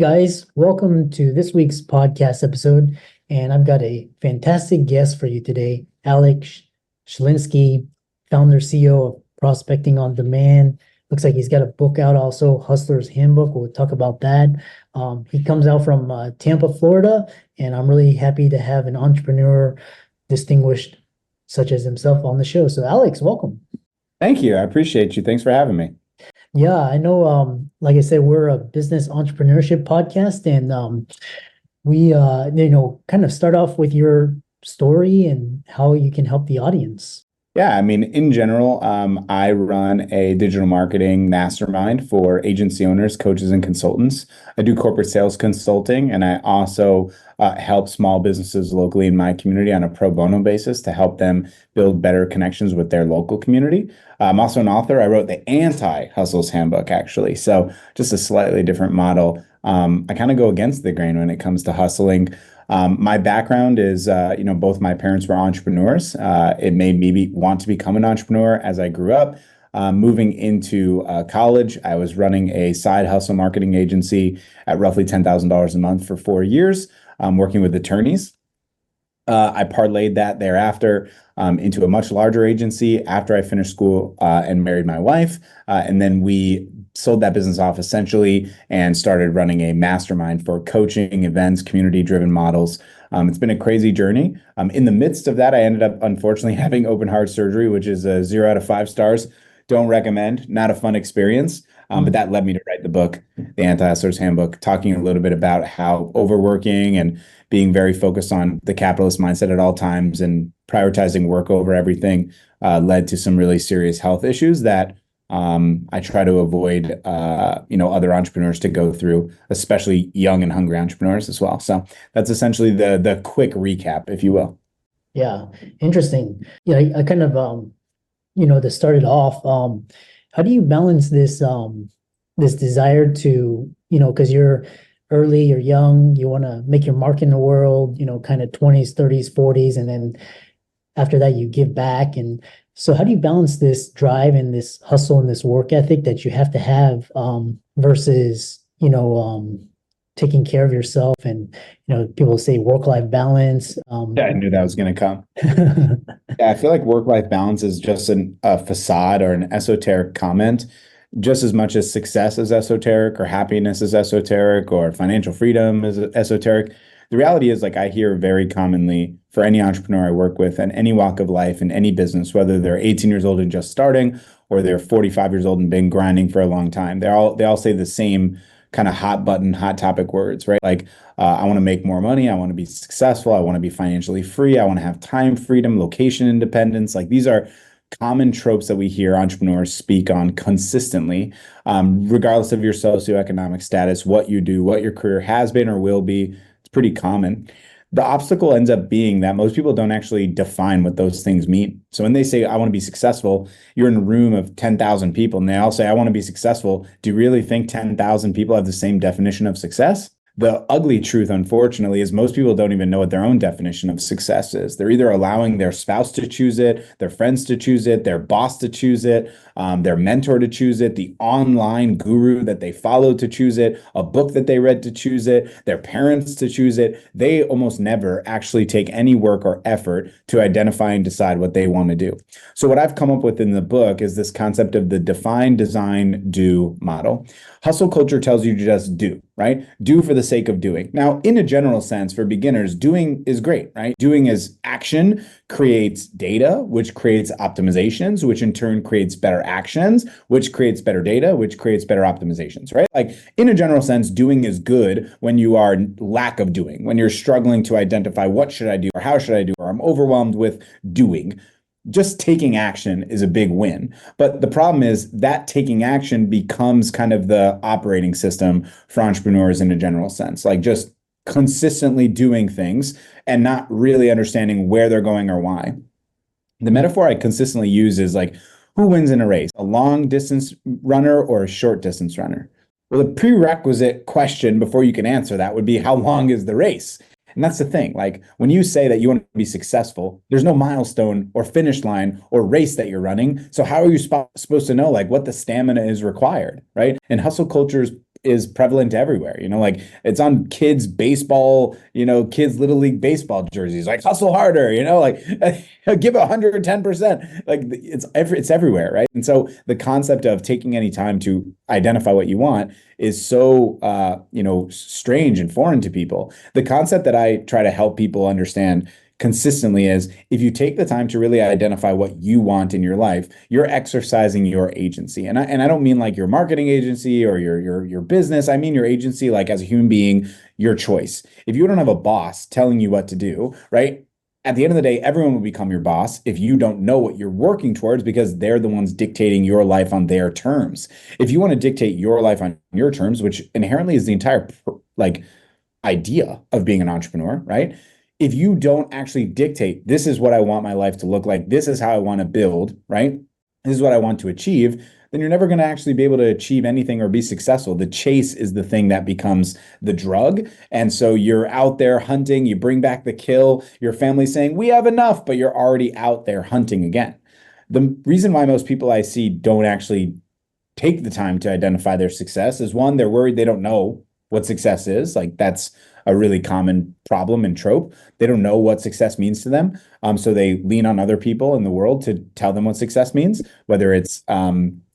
guys, welcome to this week's podcast episode. And I've got a fantastic guest for you today, Alex Schlinsky, founder, CEO of Prospecting on Demand. Looks like he's got a book out also, Hustler's Handbook. We'll talk about that. He comes out from Tampa, Florida, and I'm really happy to have an entrepreneur distinguished such as himself on the show. So, Alex, welcome. Thank you. I appreciate you. Thanks for having me. Yeah, I know. Like I said, we're a business entrepreneurship podcast, and we, kind of start off with your story and how you can help the audience. Yeah, I mean, in general, I run a digital marketing mastermind for agency owners, coaches, and consultants. I do corporate sales consulting, and I also help small businesses locally in my community on a pro bono basis to help them build better connections with their local community. I'm also an author. I wrote the Anti-Hustle's Handbook, actually. So just a slightly different model. I kind of go against the grain when it comes to hustling. My background is, both my parents were entrepreneurs. It made me want to become an entrepreneur as I grew up. Moving into college, I was running a side hustle marketing agency at roughly $10,000 a month for 4 years, working with attorneys. I parlayed that thereafter into a much larger agency after I finished school and married my wife. And then we sold that business off essentially and started running a mastermind for coaching, events, community-driven models. It's been a crazy journey. In the midst of that, I ended up unfortunately having open heart surgery, which is a 0 out of 5 stars. Don't recommend, not a fun experience. But that led me to write the book, The Anti-Hustler's Handbook, talking a little bit about how overworking and being very focused on the capitalist mindset at all times and prioritizing work over everything led to some really serious health issues that I try to avoid, other entrepreneurs to go through, especially young and hungry entrepreneurs as well. So that's essentially the quick recap, if you will. Yeah, interesting. Yeah, I kind of to start it off, how do you balance this desire to, because you're early, you're young, you want to make your mark in the world, kind of 20s, 30s, 40s, and then after that you give back. And so how do you balance this drive and this hustle and this work ethic that you have to have versus, taking care of yourself and, people say work-life balance. Yeah, I knew that was going to come. Yeah, I feel like work-life balance is just a facade or an esoteric comment, just as much as success is esoteric or happiness is esoteric or financial freedom is esoteric. The reality is, like, I hear very commonly for any entrepreneur I work with and any walk of life in any business, whether they're 18 years old and just starting or they're 45 years old and been grinding for a long time, they all say the same kind of hot button, hot topic words, right? Like, I want to make more money. I want to be successful. I want to be financially free. I want to have time freedom, location independence. Like, these are common tropes that we hear entrepreneurs speak on consistently, regardless of your socioeconomic status, what you do, what your career has been or will be. It's pretty common. The obstacle ends up being that most people don't actually define what those things mean. So when they say, I want to be successful, you're in a room of 10,000 people and they all say, I want to be successful. Do you really think 10,000 people have the same definition of success? The ugly truth, unfortunately, is most people don't even know what their own definition of success is. They're either allowing their spouse to choose it, their friends to choose it, their boss to choose it, their mentor to choose it, the online guru that they follow to choose it, a book that they read to choose it, their parents to choose it. They almost never actually take any work or effort to identify and decide what they want to do. So what I've come up with in the book is this concept of the define, design, do model. Hustle culture tells you to just do, right? Do for the sake of doing. Now, in a general sense, for beginners, doing is great, right? Doing is action, creates data, which creates optimizations, which in turn creates better actions, which creates better data, which creates better optimizations, right? Like, in a general sense, doing is good when you are lack of doing, when you're struggling to identify what should I do or how should I do, or I'm overwhelmed with doing. Just taking action is a big win. But the problem is that taking action becomes kind of the operating system for entrepreneurs in a general sense, like just consistently doing things and not really understanding where they're going or why. The metaphor I consistently use is like, who wins in a race, a long distance runner or a short distance runner? Well, the prerequisite question before you can answer that would be, how long is the race? And that's the thing. Like, when you say that you want to be successful, there's no milestone or finish line or race that you're running. So how are you supposed to know like what the stamina is required, right? And hustle culture's is prevalent everywhere. Like it's on kids baseball, kids little league baseball jerseys, like hustle harder, like give 110%. Like it's everywhere, right? And so the concept of taking any time to identify what you want is so strange and foreign to people. The concept that I try to help people understand consistently is if you take the time to really identify what you want in your life, you're exercising your agency. And I don't mean like your marketing agency or your business. I mean your agency like as a human being, your choice. If you don't have a boss telling you what to do, right? At the end of the day, everyone will become your boss if you don't know what you're working towards because they're the ones dictating your life on their terms. If you want to dictate your life on your terms, which inherently is the entire like idea of being an entrepreneur, right? If you don't actually dictate, this is what I want my life to look like, this is how I want to build, right? This is what I want to achieve, then you're never going to actually be able to achieve anything or be successful. The chase is the thing that becomes the drug. And so you're out there hunting, you bring back the kill, your family's saying, we have enough, but you're already out there hunting again. The reason why most people I see don't actually take the time to identify their success is one, they're worried they don't know what success is. Like that's a really common problem and trope. They don't know what success means to them. So they lean on other people in the world to tell them what success means, whether it's,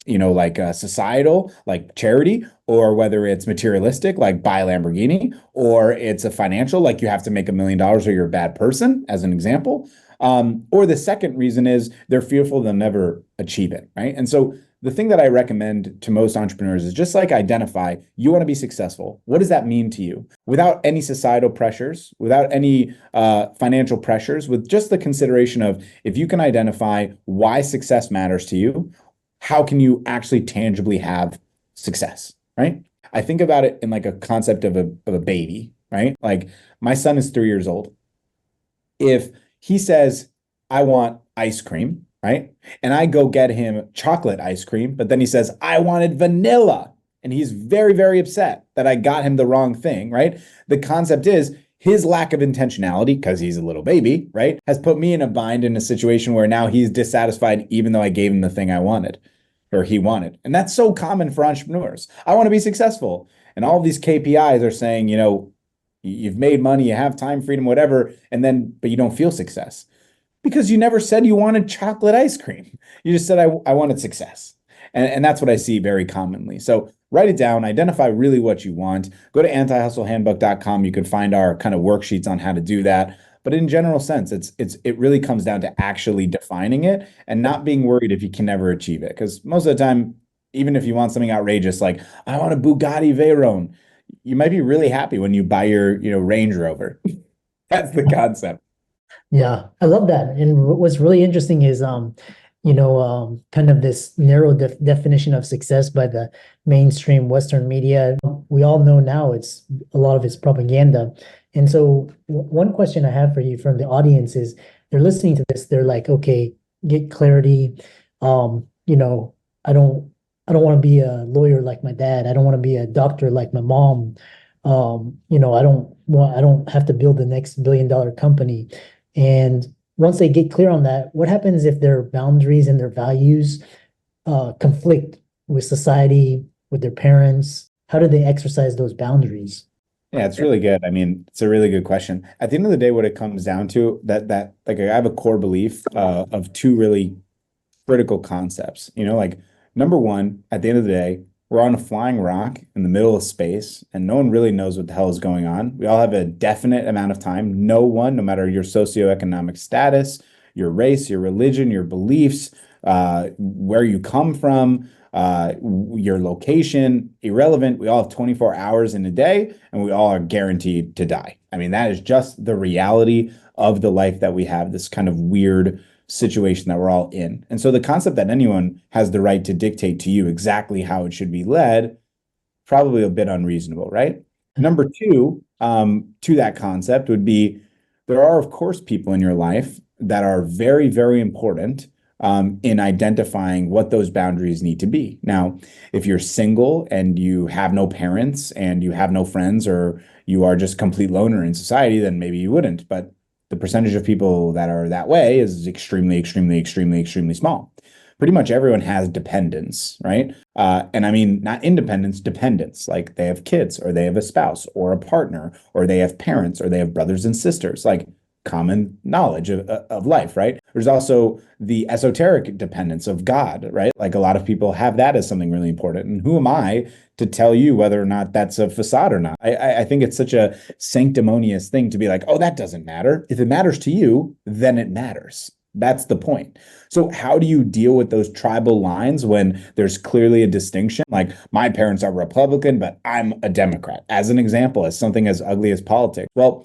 like societal, like charity, or whether it's materialistic, like buy a Lamborghini, or it's a financial, like you have to make $1 million or you're a bad person, as an example. Or the second reason is they're fearful they'll never achieve it, right? And so the thing that I recommend to most entrepreneurs is just like identify, you want to be successful. What does that mean to you? Without any societal pressures, without any financial pressures, with just the consideration of if you can identify why success matters to you, how can you actually tangibly have success, right? I think about it in like a concept of a baby, right? Like my son is 3 years old. If he says, I want ice cream, right? And I go get him chocolate ice cream, but then he says, I wanted vanilla. And he's very, very upset that I got him the wrong thing, right? The concept is his lack of intentionality, because he's a little baby, right, has put me in a bind in a situation where now he's dissatisfied, even though I gave him the thing I wanted or he wanted. And that's so common for entrepreneurs. I want to be successful. And all of these KPIs are saying, you've made money, you have time freedom, whatever, but you don't feel success because you never said you wanted chocolate ice cream. You just said, I wanted success. And that's what I see very commonly. So write it down, identify really what you want. Go to antihustlehandbook.com. You can find our kind of worksheets on how to do that. But in general sense, it really comes down to actually defining it and not being worried if you can never achieve it. Because most of the time, even if you want something outrageous, like I want a Bugatti Veyron, you might be really happy when you buy your, Range Rover. That's the concept. Yeah, I love that. And what's really interesting is, kind of this narrow definition of success by the mainstream Western media. We all know now it's a lot of it's propaganda. And so one question I have for you from the audience is they're listening to this, they're like, okay, get clarity. You know, I don't want to be a lawyer like my dad. I don't want to be a doctor like my mom. I don't have to build the next billion-dollar company. And once they get clear on that, what happens if their boundaries and their values conflict with society, with their parents? How do they exercise those boundaries? Yeah, it's really good. I mean, it's a really good question. At the end of the day, what it comes down to that like I have a core belief of two really critical concepts. Like number one, at the end of the day, we're on a flying rock in the middle of space, and no one really knows what the hell is going on. We all have a definite amount of time. No one, no matter your socioeconomic status, your race, your religion, your beliefs, where you come from, your location, irrelevant. We all have 24 hours in a day, and we all are guaranteed to die. I mean, that is just the reality of the life that we have, this kind of weird situation that we're all in. And so the concept that anyone has the right to dictate to you exactly how it should be led, probably a bit unreasonable, right? Number two, to that concept would be there are, of course, people in your life that are very, very important in identifying what those boundaries need to be. Now, if you're single and you have no parents and you have no friends, or you are just a complete loner in society, then maybe you wouldn't. But the percentage of people that are that way is extremely, extremely, extremely, extremely small. pretty much everyone has dependents, right? And I mean, not independence, dependents, like they have kids or they have a spouse or a partner or they have parents or they have brothers and sisters, like common knowledge of life, right? There's also the esoteric dependence of God, right? Like a lot of people have that as something really important. And who am I to tell you whether or not that's a facade or not? I think it's such a sanctimonious thing to be like, oh, that doesn't matter. If it matters to you, then it matters. That's the point. So how do you deal with those tribal lines when there's clearly a distinction? Like my parents are Republican, but I'm a Democrat, as an example, as something as ugly as politics. Well,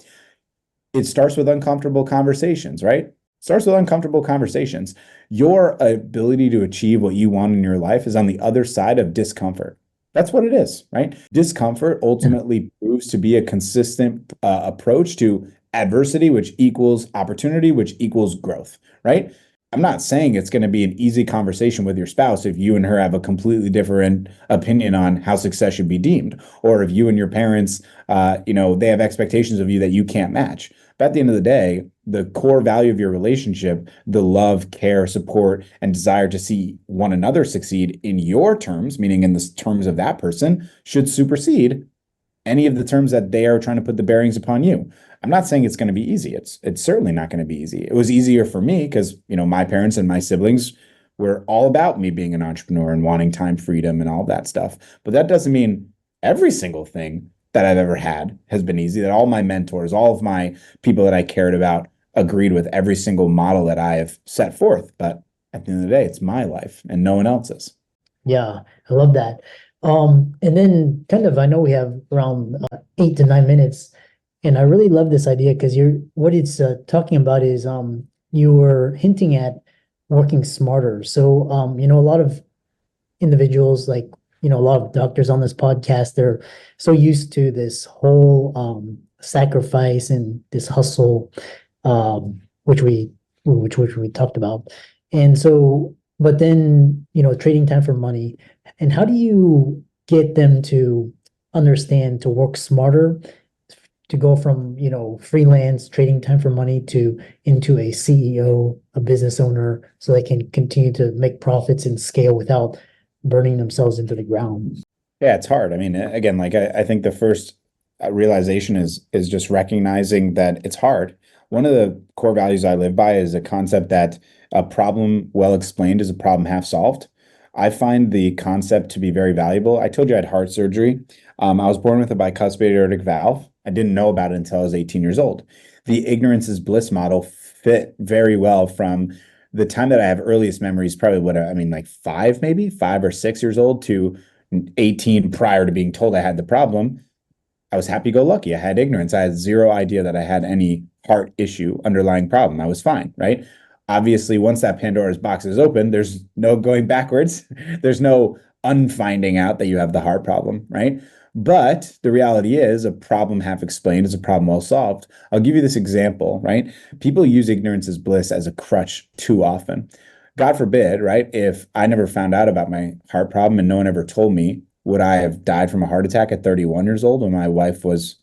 it starts with uncomfortable conversations, right? It starts with uncomfortable conversations. Your ability to achieve what you want in your life is on the other side of discomfort. That's what it is, right? Discomfort ultimately proves to be a consistent approach to adversity, which equals opportunity, which equals growth, right? I'm not saying it's going to be an easy conversation with your spouse if you and her have a completely different opinion on how success should be deemed, or if you and your parents, they have expectations of you that you can't match. But at the end of the day, the core value of your relationship, the love, care, support, and desire to see one another succeed in your terms, meaning in the terms of that person, should supersede any of the terms that they are trying to put the bearings upon you. I'm not saying it's going to be easy. It's certainly not going to be easy. It was easier for me because, my parents and my siblings were all about me being an entrepreneur and wanting time freedom and all of that stuff. But that doesn't mean every single thing that I've ever had has been easy, that all my mentors, all of my people that I cared about agreed with every single model that I have set forth. But at the end of the day, it's my life and no one else's. Yeah, I love that. And then kind of, I know we have around 8 to 9 minutes, and I really love this idea because what it's talking about is you were hinting at working smarter. So a lot of individuals, like a lot of doctors on this podcast, they're so used to this whole sacrifice and this hustle, which we talked about. And so, but then, trading time for money. And how do you get them to understand to work smarter, to go from, freelance trading time for money to into a CEO, a business owner, so they can continue to make profits and scale without burning themselves into the ground? Yeah, it's hard. I mean, again, like I think the first realization is just recognizing that it's hard. One of the core values I live by is a concept that a problem well explained is a problem half solved. I find the concept to be very valuable. I told you I had heart surgery. I was born with a bicuspid aortic valve. I didn't know about it until I was 18 years old. The ignorance is bliss model fit very well from the time that I have earliest memories, probably like 5 or 6 years old to 18 prior to being told I had the problem. I was happy go lucky. I had ignorance. I had zero idea that I had any heart issue, underlying problem. I was fine, right? Obviously, once that Pandora's box is open, there's no going backwards. There's no unfinding out that you have the heart problem, right? But the reality is a problem half explained is a problem well solved. I'll give you this example, right? People use ignorance as bliss as a crutch too often. God forbid, right? If I never found out about my heart problem and no one ever told me, would I have died from a heart attack at 31 years old when my wife was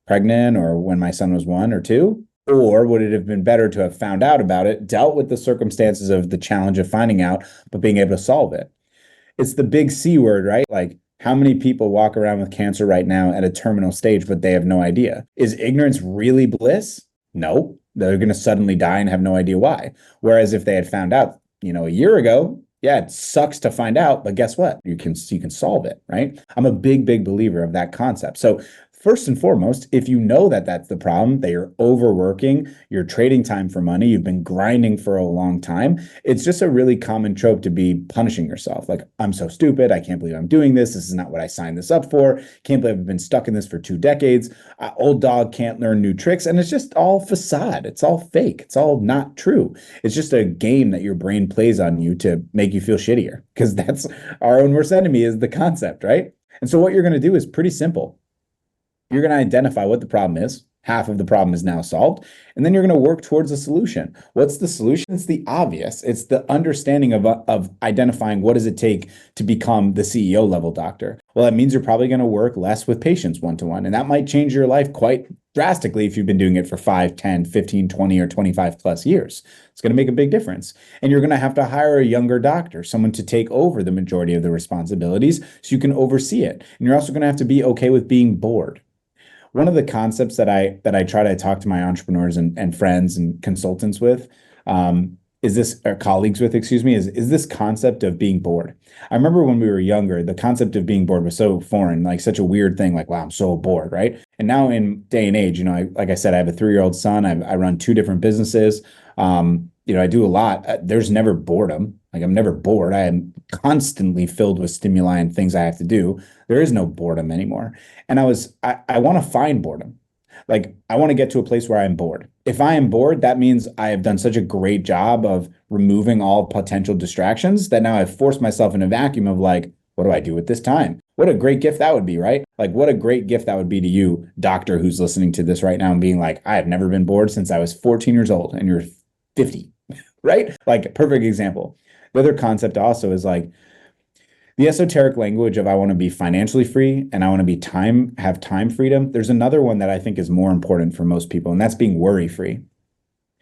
pregnant or when my son was 1 or 2? Or would it have been better to have found out about it, dealt with the circumstances of the challenge of finding out, but being able to solve it? It's the big C word, right? Like, how many people walk around with cancer right now at a terminal stage, but they have no idea? Is ignorance really bliss? No, they're going to suddenly die and have no idea why. Whereas if they had found out, a year ago, yeah, it sucks to find out, but guess what? You can solve it, right? I'm a big, big believer of that concept. So first and foremost, if you know that that's the problem, that you're overworking, you're trading time for money, you've been grinding for a long time, it's just a really common trope to be punishing yourself. Like, I'm so stupid. I can't believe I'm doing this. This is not what I signed this up for. Can't believe I've been stuck in this for 2 decades. Old dog can't learn new tricks. And it's just all facade. It's all fake. It's all not true. It's just a game that your brain plays on you to make you feel shittier, because that's our own worst enemy, is the concept, right? And so what you're going to do is pretty simple. You're going to identify what the problem is. Half of the problem is now solved. And then you're going to work towards a solution. What's the solution? It's the obvious. It's the understanding of identifying what does it take to become the CEO level doctor. Well, that means you're probably going to work less with patients one-to-one. And that might change your life quite drastically if you've been doing it for 5, 10, 15, 20, or 25 plus years. It's going to make a big difference. And you're going to have to hire a younger doctor, someone to take over the majority of the responsibilities so you can oversee it. And you're also going to have to be okay with being bored. One of the concepts that I try to talk to my entrepreneurs and friends and consultants with is this, or colleagues with, excuse me, is this concept of being bored. I remember when we were younger, the concept of being bored was so foreign, like such a weird thing, like, wow, I'm so bored, right? And now in day and age, like I said, I have a 3-year-old son. I run 2 different businesses. I do a lot. There's never boredom. Like I'm never bored. I am constantly filled with stimuli and things I have to do. There is no boredom anymore. And I want to find boredom. Like I want to get to a place where I'm bored. If I am bored, that means I have done such a great job of removing all potential distractions that now I've forced myself in a vacuum of like, what do I do with this time? What a great gift that would be, right? Like what a great gift that would be to you, doctor, who's listening to this right now and being like, I have never been bored since I was 14 years old and you're 50, right? Like perfect example. The other concept also is like, the esoteric language of I want to be financially free and I want to be have time freedom. There's another one that I think is more important for most people, and that's being worry free.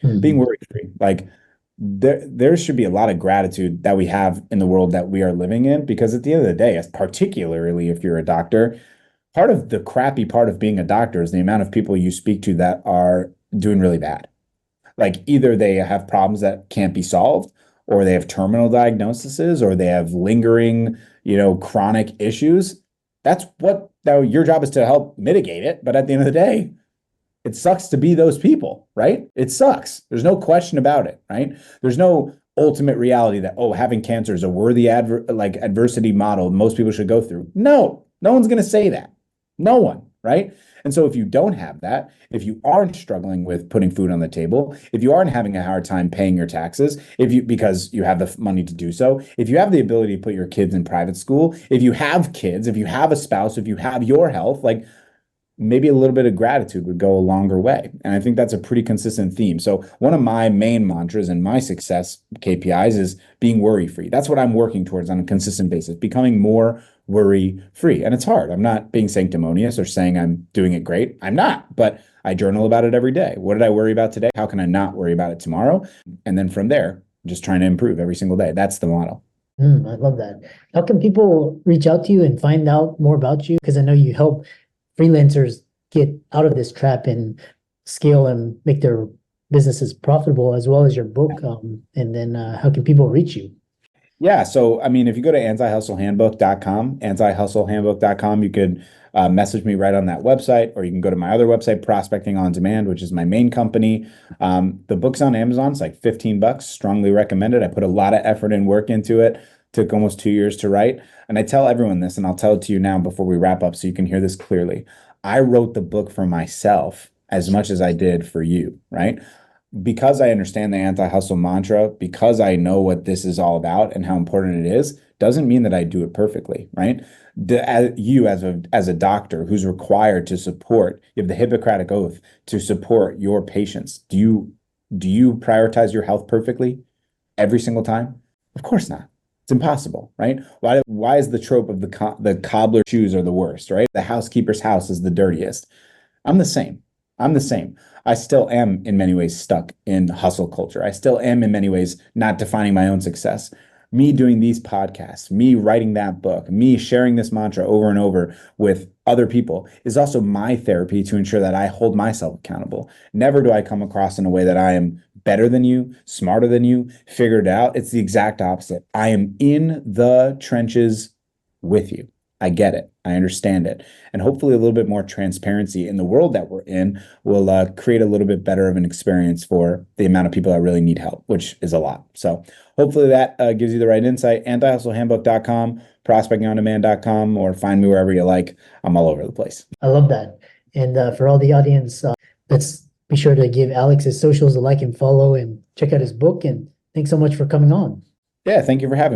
Being worry free. Like there should be a lot of gratitude that we have in the world that we are living in, because at the end of the day, particularly if you're a doctor, part of the crappy part of being a doctor is the amount of people you speak to that are doing really bad. Like either they have problems that can't be solved, or they have terminal diagnoses, or they have lingering, chronic issues. That's what now your job is to help mitigate it. But at the end of the day, it sucks to be those people, right? It sucks. There's no question about it, right? There's no ultimate reality that, oh, having cancer is a worthy adversity model most people should go through. No one's going to say that. No one, right? And so if you don't have that, if you aren't struggling with putting food on the table, if you aren't having a hard time paying your taxes, because you have the money to do so, if you have the ability to put your kids in private school, if you have kids, if you have a spouse, if you have your health, like maybe a little bit of gratitude would go a longer way. And I think that's a pretty consistent theme. So one of my main mantras and my success KPIs is being worry-free. That's what I'm working towards on a consistent basis, becoming more worry-free. And it's hard. I'm not being sanctimonious or saying I'm doing it great. I'm not, but I journal about it every day. What did I worry about today? How can I not worry about it tomorrow? And then from there, just trying to improve every single day. That's the model. I love that. How can people reach out to you and find out more about you? Because I know you help freelancers get out of this trap and scale and make their businesses profitable, as well as your book. And then how can people reach you? Yeah. So, I mean, if you go to antihustlehandbook.com, you could message me right on that website, or you can go to my other website, Prospecting on Demand, which is my main company. The book's on Amazon. It's like $15. Strongly recommended. I put a lot of effort and work into it. Took almost 2 years to write. And I tell everyone this, and I'll tell it to you now before we wrap up so you can hear this clearly. I wrote the book for myself as much as I did for you, right? Because I understand the anti-hustle mantra, because I know what this is all about and how important it is, doesn't mean that I do it perfectly, right? You as a doctor who's required to support, you have the Hippocratic Oath to support your patients. Do you prioritize your health perfectly every single time? Of course not. It's impossible, right? Why is the trope of the cobbler's shoes are the worst, right? The housekeeper's house is the dirtiest. I'm the same. I still am in many ways stuck in hustle culture. I still am in many ways not defining my own success. Me doing these podcasts, me writing that book, me sharing this mantra over and over with other people is also my therapy to ensure that I hold myself accountable. Never do I come across in a way that I am better than you, smarter than you, figured it out. It's the exact opposite. I am in the trenches with you. I get it. I understand it. And hopefully a little bit more transparency in the world that we're in will create a little bit better of an experience for the amount of people that really need help, which is a lot. So hopefully that gives you the right insight. Antihustlehandbook.com, prospectingondemand.com, or find me wherever you like. I'm all over the place. I love that. And for all the audience, let's be sure to give Alex his socials a like and follow, and check out his book. And thanks so much for coming on. Yeah, thank you for having me.